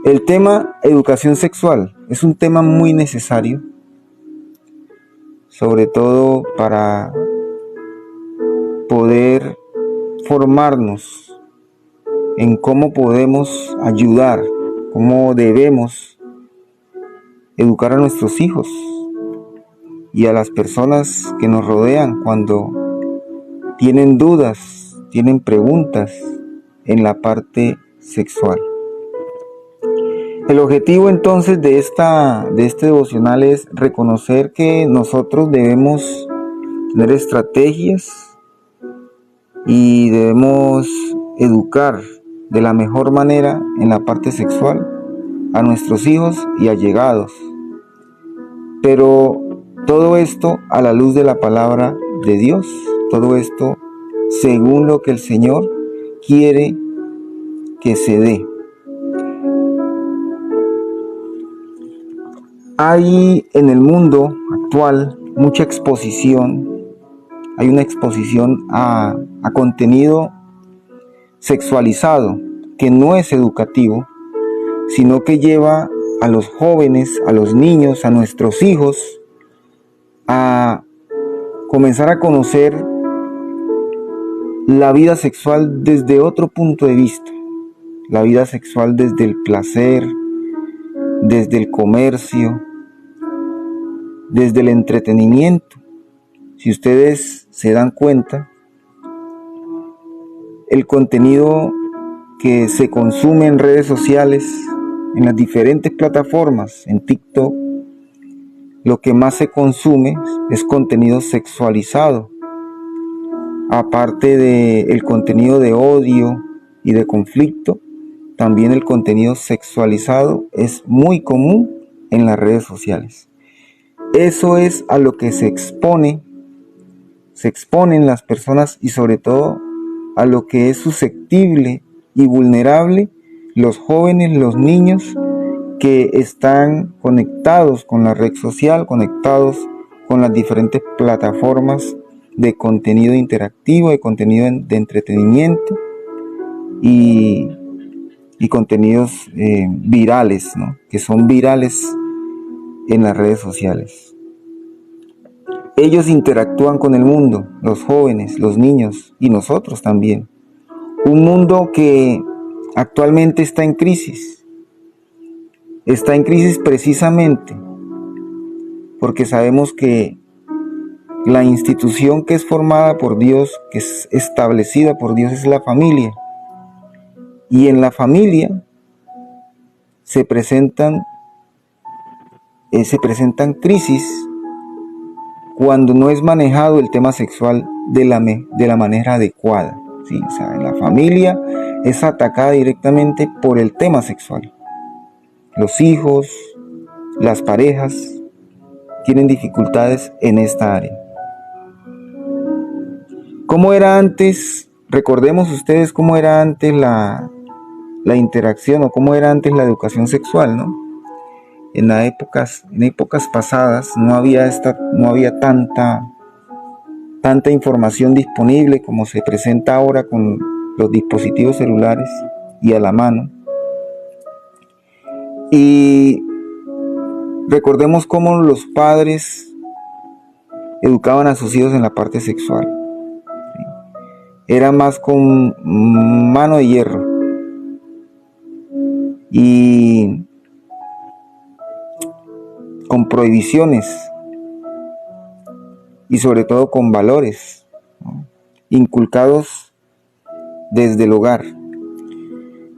El tema educación sexual es un tema muy necesario, sobre todo para poder formarnos en cómo podemos ayudar, cómo debemos educar a nuestros hijos y a las personas que nos rodean cuando tienen dudas, tienen preguntas en la parte sexual. El objetivo entonces de este devocional es reconocer que nosotros debemos tener estrategias y debemos educar de la mejor manera en la parte sexual a nuestros hijos y allegados. Pero todo esto a la luz de la palabra de Dios, todo esto según lo que el Señor quiere que se dé. Hay en el mundo actual mucha exposición, hay una exposición a contenido sexualizado que no es educativo, sino que lleva a los jóvenes, a los niños, a nuestros hijos a comenzar a conocer la vida sexual desde otro punto de vista, la vida sexual desde el placer, desde el comercio, desde el entretenimiento. Si ustedes se dan cuenta, el contenido que se consume en redes sociales, en las diferentes plataformas, en TikTok, lo que más se consume es contenido sexualizado. Aparte del contenido de odio y de conflicto, también el contenido sexualizado es muy común en las redes sociales. Eso es a lo que se exponen las personas y sobre todo a lo que es susceptible y vulnerable los jóvenes, los niños que están conectados con la red social, conectados con las diferentes plataformas de contenido interactivo, de contenido de entretenimiento y contenidos virales, ¿no? Que son virales en las redes sociales. Ellos interactúan con el mundo, los jóvenes, los niños y nosotros también. Un mundo que actualmente está en crisis. Está en crisis precisamente porque sabemos que la institución que es formada por Dios, que es establecida por Dios, es la familia. Y en la familia se presentan crisis cuando no es manejado el tema sexual de la manera adecuada. ¿Sí? O sea, la familia es atacada directamente por el tema sexual. Los hijos, las parejas tienen dificultades en esta área. ¿Cómo era antes? Recordemos ustedes cómo era antes la interacción o cómo era antes la educación sexual, ¿no? En épocas pasadas no había tanta información disponible como se presenta ahora con los dispositivos celulares y a la mano. Y recordemos cómo los padres educaban a sus hijos en la parte sexual. Era más con mano de hierro y con prohibiciones y sobre todo con valores, ¿no? Inculcados desde el hogar.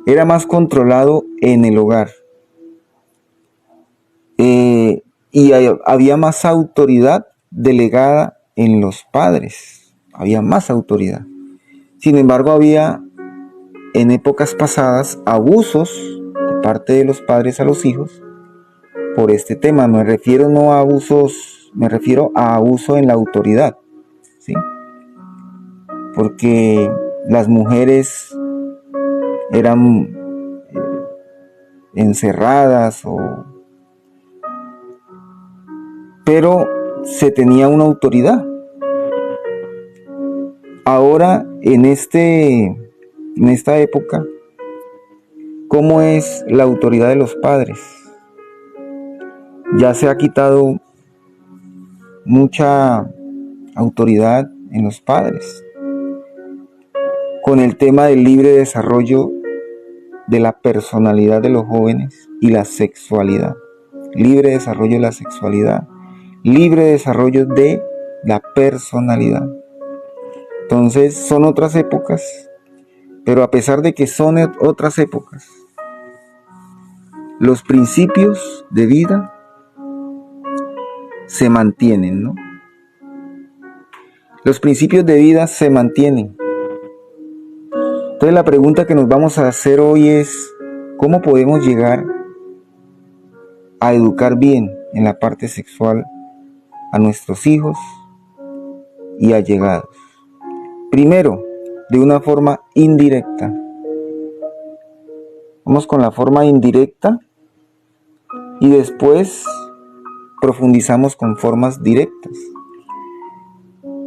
Era más controlado en el hogar. Y había más autoridad delegada en los padres. Había más autoridad. Sin embargo, había en épocas pasadas abusos de parte de los padres a los hijos por este tema. Me refiero a abuso en la autoridad, ¿sí? Porque las mujeres eran encerradas pero se tenía una autoridad. Ahora, en esta época, ¿Cómo es la autoridad de los padres? Ya se ha quitado mucha autoridad en los padres con el tema del libre desarrollo de la personalidad de los jóvenes y la sexualidad. Libre desarrollo de la sexualidad, libre desarrollo de la personalidad. Entonces son otras épocas, pero a pesar de que son otras épocas, los principios de vida se mantienen, ¿no? Los principios de vida se mantienen. Entonces la pregunta que nos vamos a hacer hoy es, ¿cómo podemos llegar a educar bien en la parte sexual a nuestros hijos y allegados? Primero, de una forma indirecta. Vamos con la forma indirecta y después profundizamos con formas directas.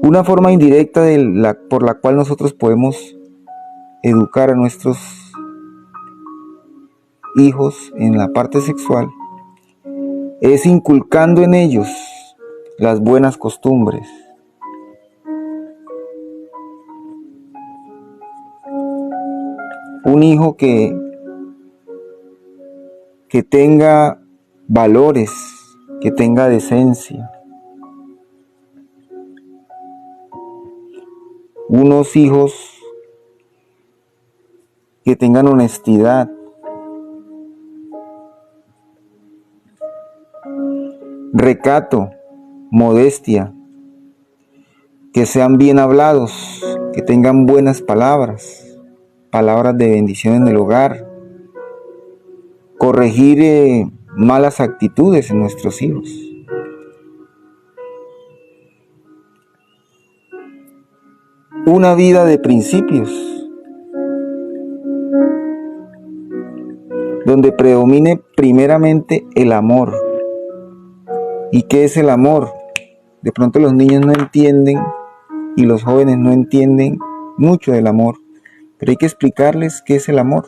Una forma indirecta por la cual nosotros podemos educar a nuestros hijos en la parte sexual es inculcando en ellos las buenas costumbres. Un hijo que tenga valores, que tenga decencia. Unos hijos que tengan honestidad. Recato, modestia, que sean bien hablados, que tengan buenas palabras, palabras de bendición en el hogar, corregir malas actitudes en nuestros hijos. Una vida de principios, donde predomine primeramente el amor. ¿Y qué es el amor? De pronto los niños no entienden y los jóvenes no entienden mucho del amor, pero hay que explicarles qué es el amor.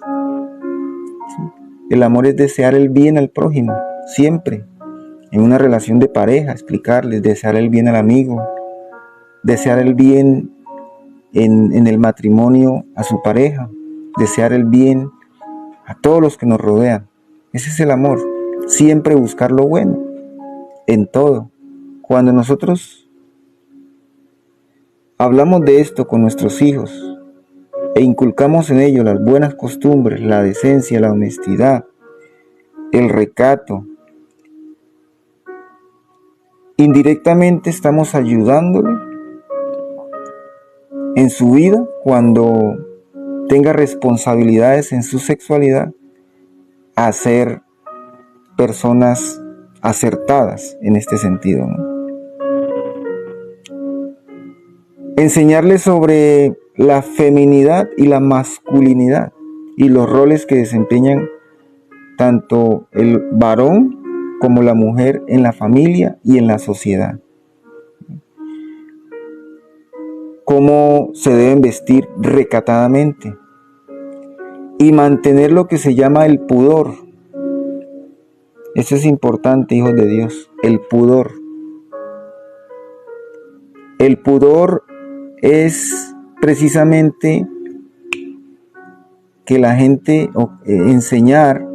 El amor es desear el bien al prójimo, siempre. En una relación de pareja, explicarles, desear el bien al amigo, desear el bien en el matrimonio a su pareja, desear el bien a todos los que nos rodean. Ese es el amor, siempre buscar lo bueno en todo. Cuando nosotros hablamos de esto con nuestros hijos e inculcamos en ellos las buenas costumbres, la decencia, la honestidad, el recato, indirectamente estamos ayudándole en su vida cuando tenga responsabilidades en su sexualidad a ser personas acertadas en este sentido, ¿no? Enseñarles sobre la feminidad y la masculinidad y los roles que desempeñan tanto el varón como la mujer en la familia y en la sociedad. Cómo se deben vestir recatadamente y mantener lo que se llama el pudor. Eso es importante, hijos de Dios, el pudor. El pudor es precisamente que la gente enseñar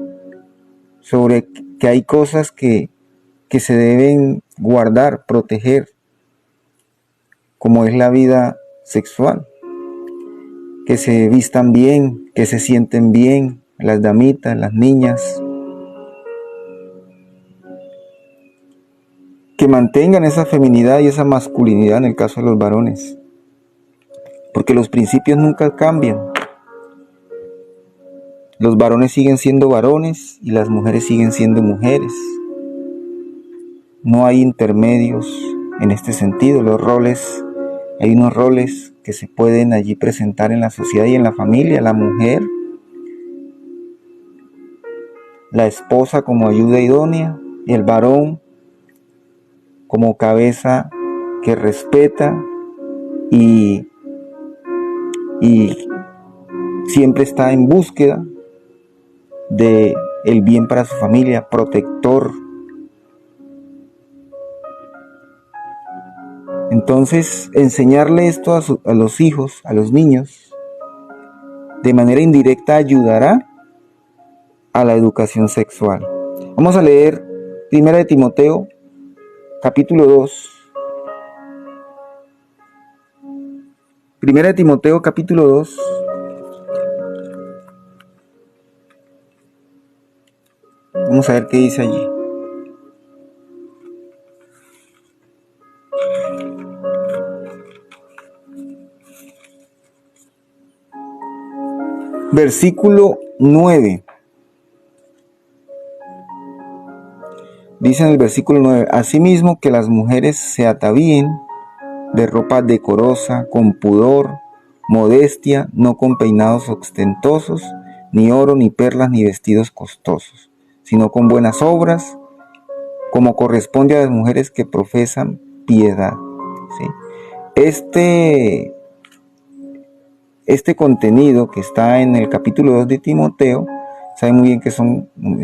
sobre que hay cosas que se deben guardar, proteger, como es la vida sexual, que se vistan bien, que se sienten bien, las damitas, las niñas, que mantengan esa feminidad y esa masculinidad en el caso de los varones, porque los principios nunca cambian. Los varones siguen siendo varones y las mujeres siguen siendo mujeres. No hay intermedios en este sentido. Los roles, hay unos roles que se pueden allí presentar en la sociedad y en la familia. La mujer, la esposa como ayuda idónea, y el varón como cabeza que respeta y siempre está en búsqueda de el bien para su familia, protector. Entonces, enseñarle esto a los hijos, a los niños, de manera indirecta ayudará a la educación sexual. Vamos a leer 1 Timoteo, capítulo 2. 1 Timoteo, capítulo 2. Vamos a ver qué dice allí. Versículo 9. Dice en el versículo 9: asimismo que las mujeres se atavíen de ropa decorosa, con pudor, modestia, no con peinados ostentosos, ni oro, ni perlas, ni vestidos costosos, sino con buenas obras, como corresponde a las mujeres que profesan piedad. ¿Sí? Este contenido que está en el capítulo 2 de Timoteo, saben muy bien que es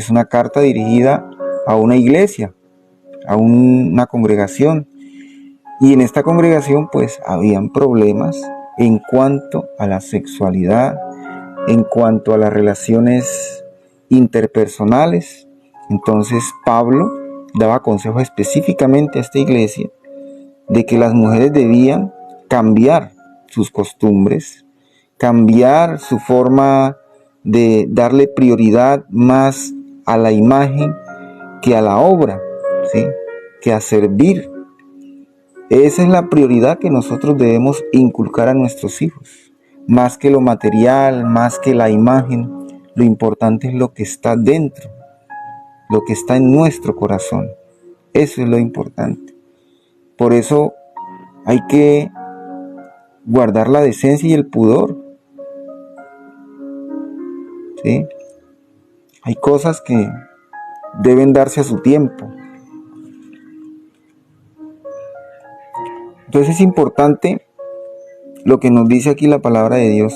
una carta dirigida a una iglesia, a una congregación. Y en esta congregación pues habían problemas en cuanto a la sexualidad, en cuanto a las relaciones interpersonales. Entonces Pablo daba consejo específicamente a esta iglesia de que las mujeres debían cambiar sus costumbres, cambiar su forma de darle prioridad más a la imagen que a la obra, ¿sí? Que a servir. Esa es la prioridad que nosotros debemos inculcar a nuestros hijos. Más que lo material, más que la imagen, lo importante es lo que está dentro, lo que está en nuestro corazón. Eso es lo importante. Por eso hay que guardar la decencia y el pudor. ¿Sí? Hay cosas que deben darse a su tiempo. Entonces es importante lo que nos dice aquí la palabra de Dios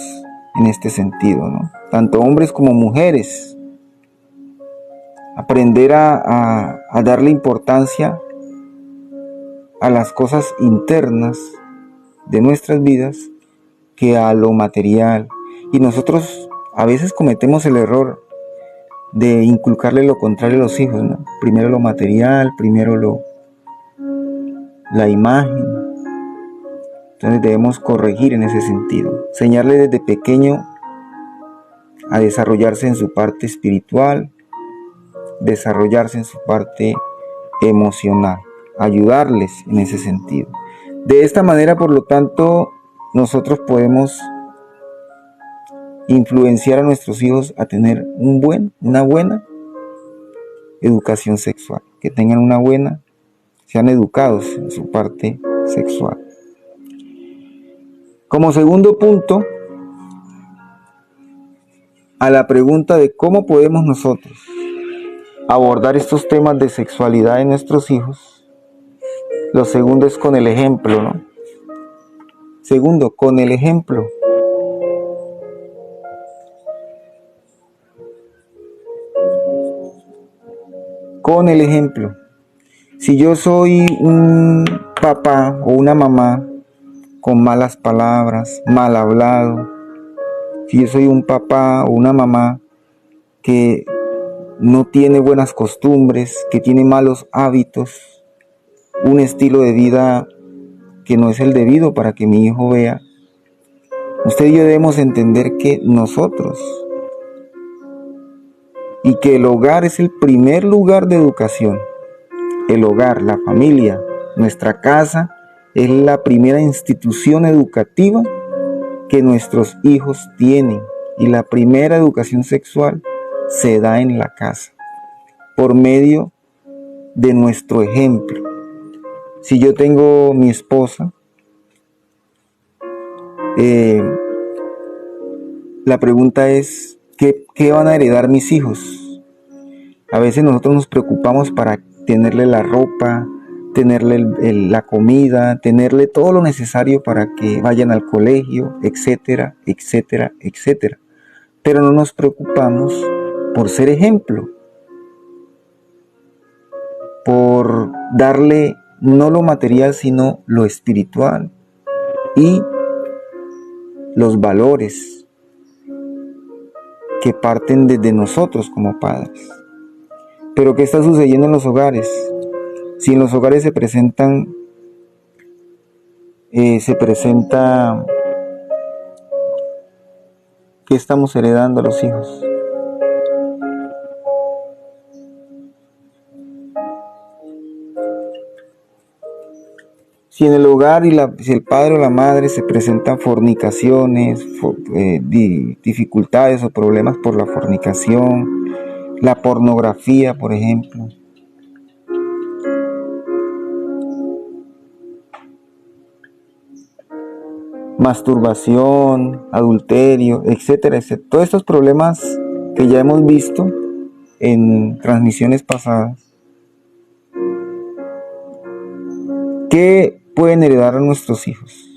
en este sentido, ¿no? Tanto hombres como mujeres. Aprender a darle importancia a las cosas internas de nuestras vidas que a lo material. Y nosotros a veces cometemos el error de inculcarle lo contrario a los hijos, ¿no? Primero lo material, primero la imagen. Entonces debemos corregir en ese sentido. Enseñarle desde pequeño a desarrollarse en su parte espiritual, desarrollarse en su parte emocional, ayudarles en ese sentido. De esta manera, por lo tanto, nosotros podemos influenciar a nuestros hijos a tener una buena educación sexual, que tengan sean educados en su parte sexual. Como segundo punto, a la pregunta de cómo podemos nosotros abordar estos temas de sexualidad en nuestros hijos, lo segundo es con el ejemplo, ¿no? Segundo, con el ejemplo. Con el ejemplo. Si yo soy un papá o una mamá con malas palabras, mal hablado, si yo soy un papá o una mamá que no tiene buenas costumbres, que tiene malos hábitos, un estilo de vida que no es el debido para que mi hijo vea, usted y yo debemos entender que nosotros y que el hogar es el primer lugar de educación. El hogar, la familia, nuestra casa es la primera institución educativa que nuestros hijos tienen, y la primera educación sexual se da en la casa por medio de nuestro ejemplo. Si yo tengo mi esposa, la pregunta es, ¿qué van a heredar mis hijos? A veces nosotros nos preocupamos para tenerle la ropa, tenerle la comida, tenerle todo lo necesario para que vayan al colegio, etcétera, etcétera, etcétera. Pero no nos preocupamos por ser ejemplo, por darle no lo material, sino lo espiritual y los valores que parten desde nosotros como padres. Pero ¿qué está sucediendo en los hogares? Si en los hogares se presenta ¿qué estamos heredando a los hijos? Si en el hogar si el padre o la madre se presentan fornicaciones, dificultades o problemas por la fornicación, la pornografía, por ejemplo, masturbación, adulterio, etcétera, etcétera. Todos estos problemas que ya hemos visto en transmisiones pasadas, ¿qué pueden heredar a nuestros hijos?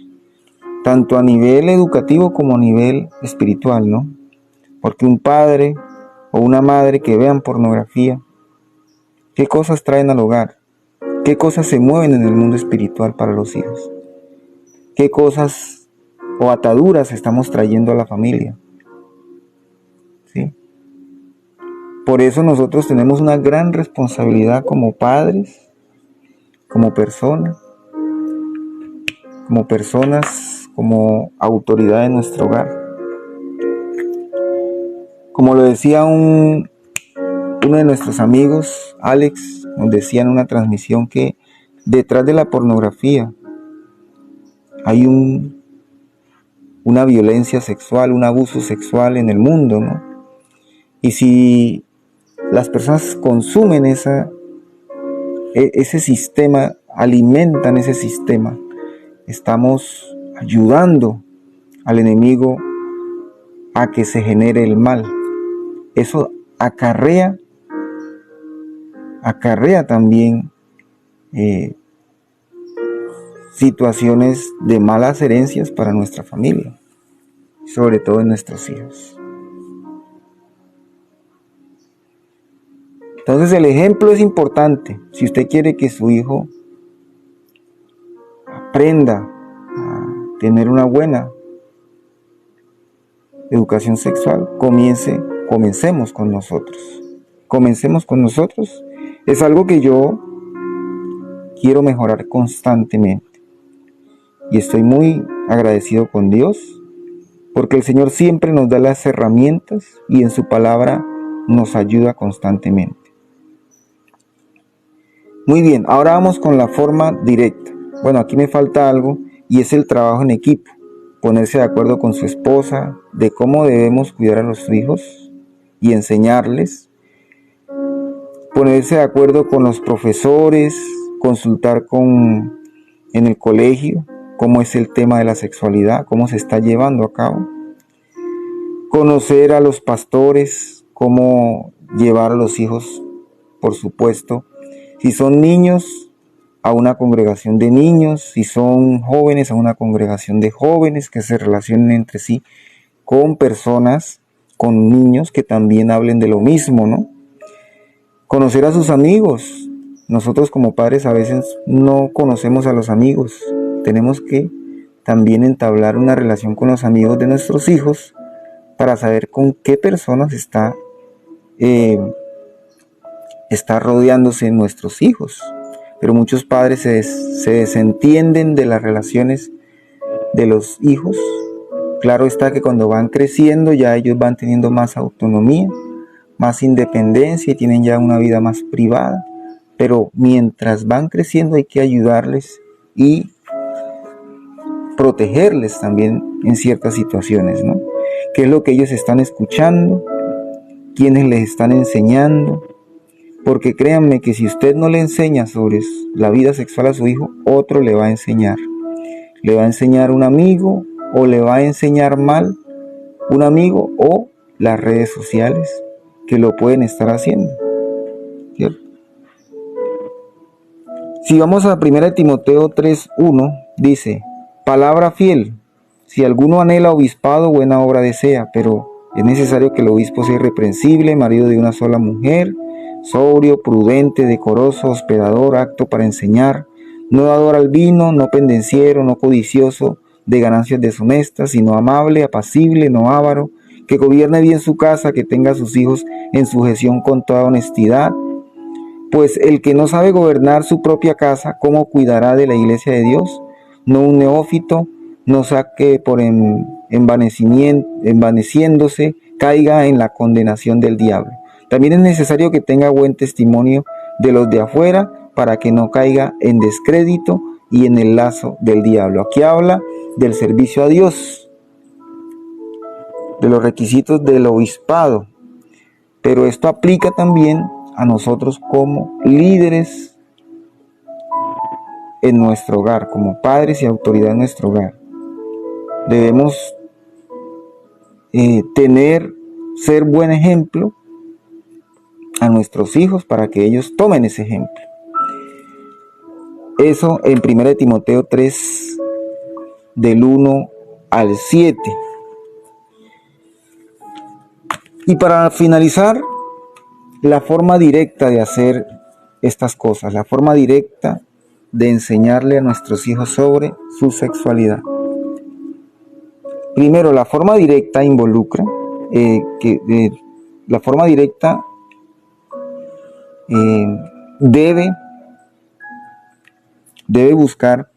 Tanto a nivel educativo como a nivel espiritual, ¿no? Porque un padre o una madre que vean pornografía, ¿qué cosas traen al hogar? ¿Qué cosas se mueven en el mundo espiritual para los hijos? ¿Qué cosas o ataduras estamos trayendo a la familia? ¿Sí? Por eso nosotros tenemos una gran responsabilidad como padres, como personas, como autoridad en nuestro hogar. Como lo decía uno de nuestros amigos, Alex, nos decía en una transmisión que detrás de la pornografía hay una violencia sexual, un abuso sexual en el mundo, ¿no? Y si las personas consumen ese sistema, alimentan ese sistema, estamos ayudando al enemigo a que se genere el mal. Eso acarrea también situaciones de malas herencias para nuestra familia, sobre todo en nuestros hijos. Entonces el ejemplo es importante. Si usted quiere que su hijo aprenda a tener una buena educación sexual, comencemos con nosotros. Comencemos con nosotros. Es algo que yo quiero mejorar constantemente. Y estoy muy agradecido con Dios, porque el Señor siempre nos da las herramientas y en su palabra nos ayuda constantemente. Muy bien, ahora vamos con la forma directa. Bueno, aquí me falta algo y es el trabajo en equipo. Ponerse de acuerdo con su esposa de cómo debemos cuidar a los hijos y enseñarles. Ponerse de acuerdo con los profesores, consultar en el colegio cómo es el tema de la sexualidad, cómo se está llevando a cabo. Conocer a los pastores, cómo llevar a los hijos, por supuesto. Si son niños, a una congregación de niños, si son jóvenes, a una congregación de jóvenes que se relacionen entre sí con personas, con niños que también hablen de lo mismo, ¿no? Conocer a sus amigos. Nosotros como padres a veces no conocemos a los amigos. Tenemos que también entablar una relación con los amigos de nuestros hijos para saber con qué personas está rodeándose nuestros hijos. Pero muchos padres se desentienden de las relaciones de los hijos. Claro está que cuando van creciendo ya ellos van teniendo más autonomía, más independencia y tienen ya una vida más privada. Pero mientras van creciendo hay que ayudarles y protegerles también en ciertas situaciones, ¿no? ¿Qué es lo que ellos están escuchando? ¿Quiénes les están enseñando? Porque créanme que si usted no le enseña sobre la vida sexual a su hijo, otro le va a enseñar. Le va a enseñar un amigo o le va a enseñar mal un amigo o las redes sociales que lo pueden estar haciendo, ¿cierto? Si vamos a 1 Timoteo 3:1, dice: palabra fiel, si alguno anhela obispado, buena obra desea, pero Es necesario que el obispo sea irreprensible, marido de una sola mujer, sobrio, prudente, decoroso, hospedador, apto para enseñar, no dador al vino, no pendenciero, no codicioso de ganancias deshonestas, sino amable, apacible, no avaro, que gobierne bien su casa, que tenga a sus hijos en sujeción con toda honestidad. Pues el que no sabe gobernar su propia casa, ¿cómo cuidará de la iglesia de Dios? No un neófito, no saque por envaneciéndose, caiga en la condenación del diablo. También es necesario que tenga buen testimonio de los de afuera, para que no caiga en descrédito y en el lazo del diablo. Aquí habla del servicio a Dios, de los requisitos del obispado, pero esto aplica también a nosotros como líderes en nuestro hogar, como padres y autoridad en nuestro hogar. Debemos ser buen ejemplo a nuestros hijos para que ellos tomen ese ejemplo. Eso en 1 Timoteo 3, del 1 al 7. Y para finalizar, la forma directa de hacer estas cosas, la forma directa de enseñarle a nuestros hijos sobre su sexualidad. Primero, la forma directa involucra la forma directa debe buscar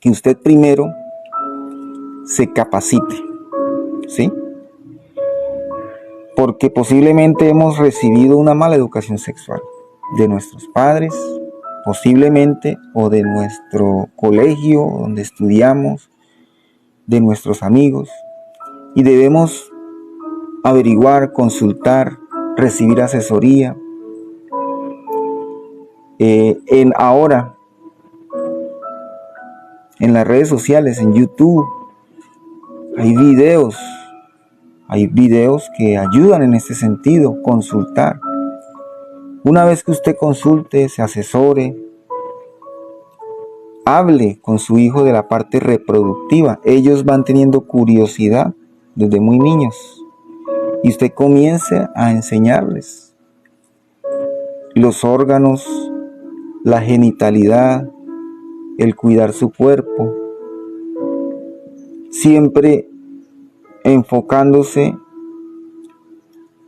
que usted primero se capacite, ¿sí? Porque posiblemente hemos recibido una mala educación sexual de nuestros padres, posiblemente, o de nuestro colegio donde estudiamos, de nuestros amigos, y debemos averiguar, consultar, recibir asesoría. Ahora, en las redes sociales, en YouTube, hay videos que ayudan en este sentido, consultar. Una vez que usted consulte, se asesore, hable con su hijo de la parte reproductiva. Ellos van teniendo curiosidad desde muy niños y usted comience a enseñarles los órganos, la genitalidad, el cuidar su cuerpo, siempre enfocándose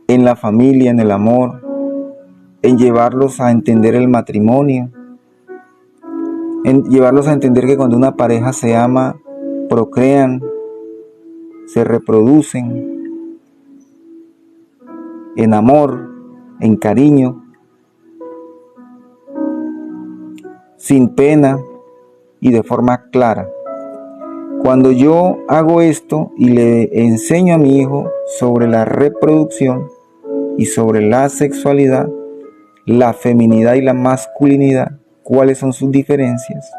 en la familia, en el amor, en llevarlos a entender el matrimonio, en llevarlos a entender que cuando una pareja se ama, procrean, se reproducen en amor, en cariño, sin pena y de forma clara. Cuando yo hago esto y le enseño a mi hijo sobre la reproducción y sobre la sexualidad, la feminidad y la masculinidad, cuáles son sus diferencias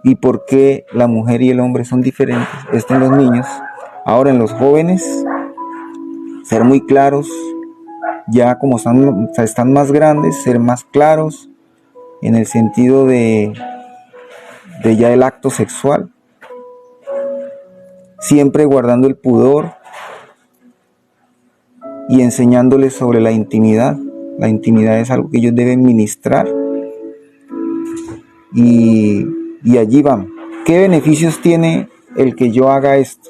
y por qué la mujer y el hombre son diferentes, esto en los niños. Ahora en los jóvenes, ser muy claros, ya como están más grandes, ser más claros en el sentido de ya el acto sexual, siempre guardando el pudor y enseñándoles sobre la intimidad. La intimidad es algo que ellos deben ministrar y allí van. ¿Qué beneficios tiene el que yo haga esto?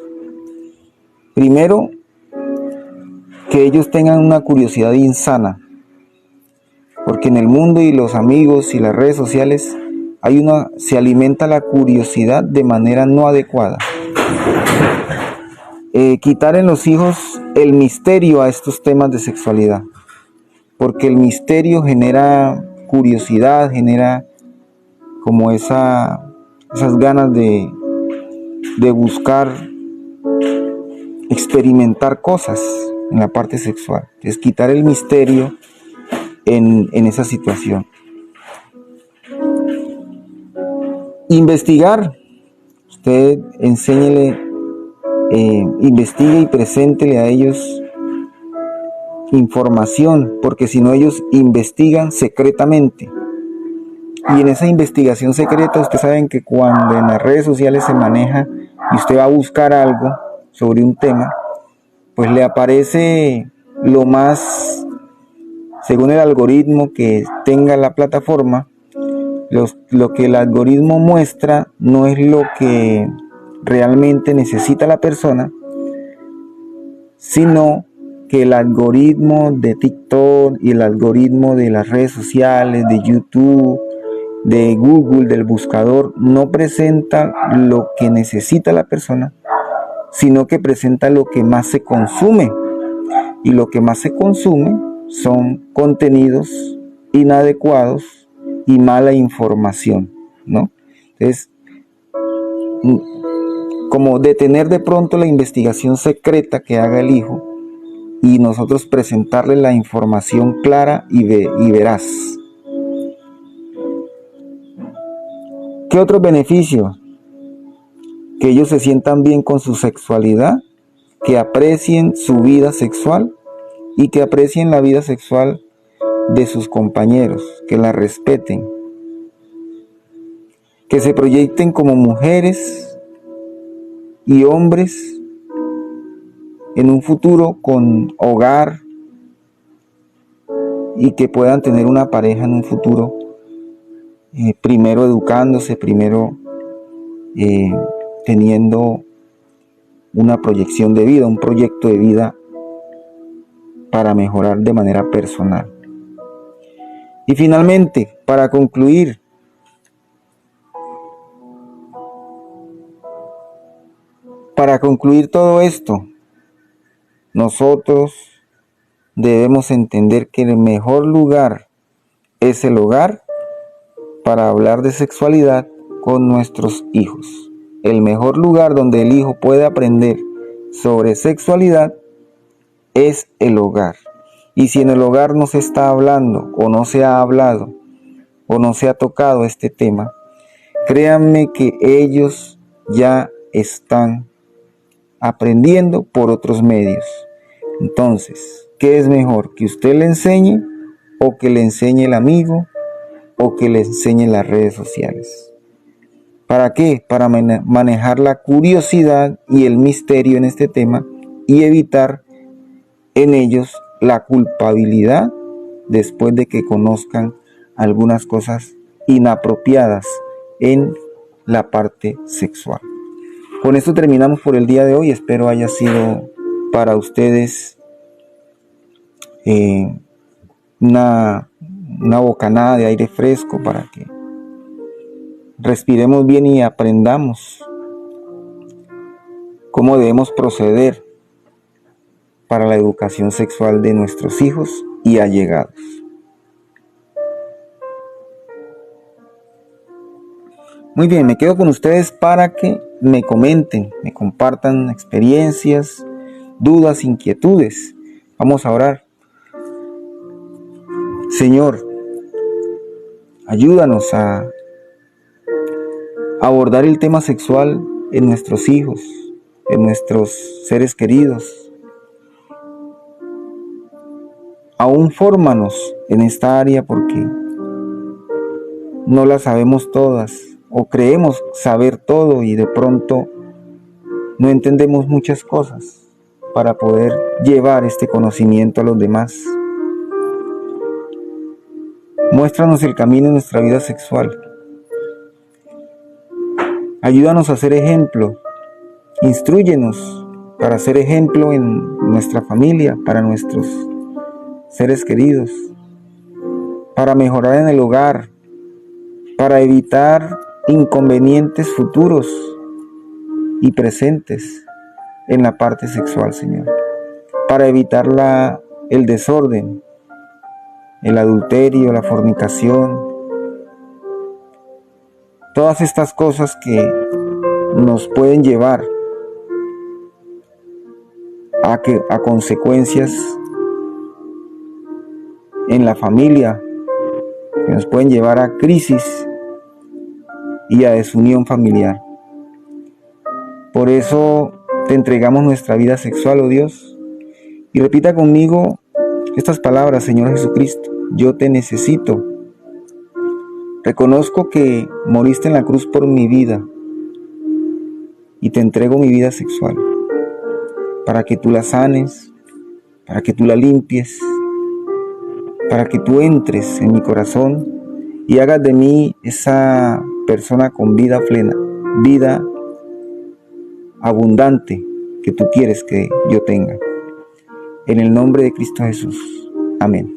Primero, que ellos tengan una curiosidad insana, porque en el mundo y los amigos y las redes sociales se alimenta la curiosidad de manera no adecuada. Quitar en los hijos el misterio a estos temas de sexualidad, porque el misterio genera curiosidad, genera como esas ganas de buscar experimentar cosas en la parte sexual. Es quitar el misterio en esa situación. Investigar. Usted enséñele, investigue y preséntele a ellos información, porque si no ellos investigan secretamente. Y en esa investigación secreta, ustedes saben que cuando en las redes sociales se maneja y usted va a buscar algo sobre un tema, pues le aparece lo más, según el algoritmo que tenga la plataforma, lo que el algoritmo muestra no es lo que realmente necesita la persona, sino que el algoritmo de TikTok y el algoritmo de las redes sociales, de YouTube, de Google, del buscador, no presenta lo que necesita la persona, sino que presenta lo que más se consume. Y lo que más se consume son contenidos inadecuados y mala información, ¿no? Entonces, como detener de pronto la investigación secreta que haga el hijo y nosotros presentarle la información clara y veraz. ¿Qué otros beneficios? Que ellos se sientan bien con su sexualidad, que aprecien su vida sexual y que aprecien la vida sexual de sus compañeros, que la respeten, que se proyecten como mujeres y hombres en un futuro con hogar y que puedan tener una pareja en un futuro, primero educándose, primero teniendo una proyección de vida, un proyecto de vida para mejorar de manera personal. Y finalmente, para concluir, todo esto, nosotros debemos entender que el mejor lugar es el hogar para hablar de sexualidad con nuestros hijos. El mejor lugar donde el hijo puede aprender sobre sexualidad es el hogar. Y si en el hogar no se está hablando o no se ha hablado o no se ha tocado este tema, créanme que ellos ya están aprendiendo por otros medios. Entonces, ¿qué es mejor? ¿Que usted le enseñe o que le enseñe el amigo o que le enseñe las redes sociales? ¿Para qué? Para manejar la curiosidad y el misterio en este tema y evitar en ellos la culpabilidad después de que conozcan algunas cosas inapropiadas en la parte sexual. Con esto terminamos por el día de hoy. Espero haya sido para ustedes una bocanada de aire fresco para que respiremos bien y aprendamos cómo debemos proceder para la educación sexual de nuestros hijos y allegados. Muy bien, me quedo con ustedes para que me comenten, me compartan experiencias, dudas, inquietudes. Vamos a orar. Señor, ayúdanos a abordar el tema sexual en nuestros hijos, en nuestros seres queridos. Aún fórmanos en esta área porque no la sabemos todas o creemos saber todo y de pronto no entendemos muchas cosas para poder llevar este conocimiento a los demás. Muéstranos el camino en nuestra vida sexual. Ayúdanos a ser ejemplo. Instrúyenos para ser ejemplo en nuestra familia, para nuestros seres queridos, para mejorar en el hogar, para evitar inconvenientes futuros y presentes en la parte sexual, Señor, para evitar el desorden, el adulterio, la fornicación, todas estas cosas que nos pueden llevar a consecuencias en la familia, que nos pueden llevar a crisis y a desunión familiar. Por eso te entregamos nuestra vida sexual, oh Dios, y repita conmigo estas palabras: Señor Jesucristo, yo te necesito. Reconozco que moriste en la cruz por mi vida y te entrego mi vida sexual. para que tú la sanes, para que tú la limpies, para que tú entres en mi corazón y hagas de mí esa persona con vida plena, vida abundante que tú quieres que yo tenga. En el nombre de Cristo Jesús. Amén.